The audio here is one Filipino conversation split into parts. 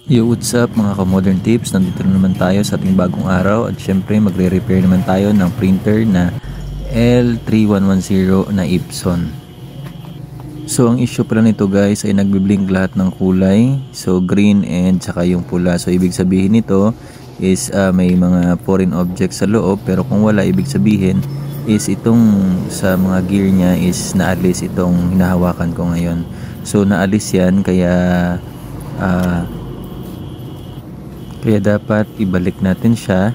Yo, what's up mga ka-modern tips? Nandito na naman tayo sa ating bagong araw at syempre magre-repair naman tayo ng printer na L3110 na Epson. So ang issue pala nito guys ay nagbi-blink lahat ng kulay. So green and saka yung pula. So ibig sabihin nito is may mga foreign objects sa loob, pero kung wala, ibig sabihin is itong sa mga gear niya is naalis itong hinahawakan ko ngayon. So naalis yan kaya dapat ibalik natin siya,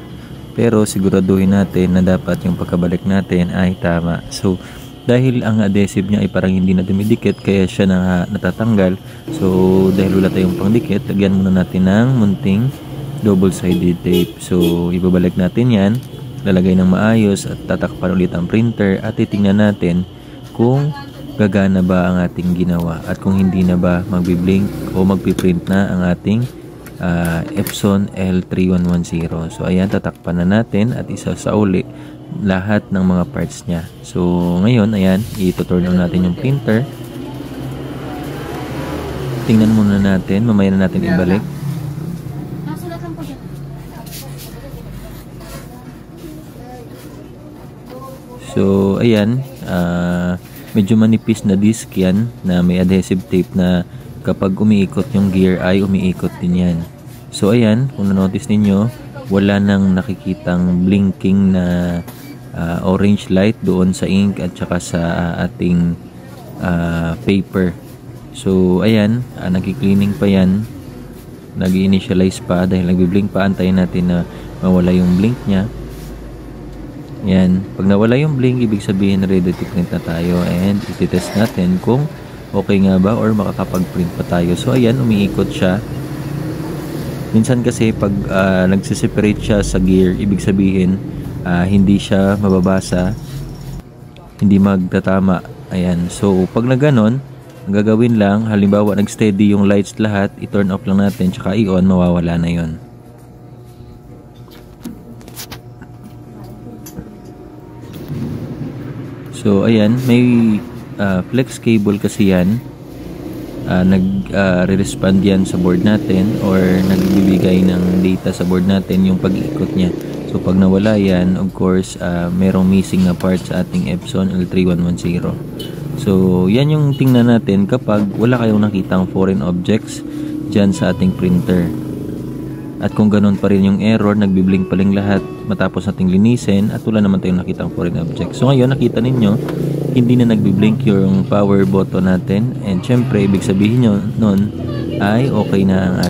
pero siguraduhin natin na dapat yung pagkabalik natin ay tama. So dahil ang adhesive niya ay parang hindi na dumidikit kaya siya natatanggal. So dahil wala tayong pangdikit, lagyan muna natin ng munting double-sided tape. So ibabalik natin yan, lalagay ng maayos at tatakpan ulit ang printer at titingnan natin kung gagana ba ang ating ginawa at kung hindi na ba magbi-blink o magpi-print na ang ating Epson L3110. So ayan, tatakpan na natin at isasauli lahat ng mga parts niya. So ngayon, ayan, i-turn on natin yung printer. Tingnan muna natin, mamaya na natin ibalik. So ayan, medyo manipis na disc yan na may adhesive tape na kapag umiikot yung gear ay umiikot din yan. So ayan, kung na-notice ninyo, wala nang nakikitang blinking na orange light doon sa ink at saka sa ating paper. So ayan, nag-cleaning pa yan, nag-initialize pa dahil nagbi-blink pa. Antayin natin na mawala yung blink nya. Yan, pag nawala yung blink, ibig sabihin ready to print na tayo, and iti-test natin kung okay nga ba or makakapag-print pa tayo. So ayan, umiikot siya. Minsan kasi pag nagsiseparate siya sa gear, ibig sabihin hindi siya mababasa, hindi magtatama. Ayan, so pag na ganon, ang gagawin lang, halimbawa nag-steady yung lights lahat, i-turn off lang natin tsaka i-on, mawawala na yon. So ayan, may flex cable kasi yan, nag-respond yan sa board natin or nagbibigay ng data sa board natin yung pag-ikot niya. So pag nawala yan, of course, merong missing na part sa ating Epson L3110. So yan yung tingnan natin kapag wala kayong nakitang foreign objects dyan sa ating printer. At kung ganun pa rin yung error, nagbiblink pa rin lahat matapos nating linisin at wala naman tayong nakitang foreign object. So ngayon, nakita ninyo, hindi na nagbiblink yung power button natin, and syempre, ibig sabihin nyo nun ay okay na ang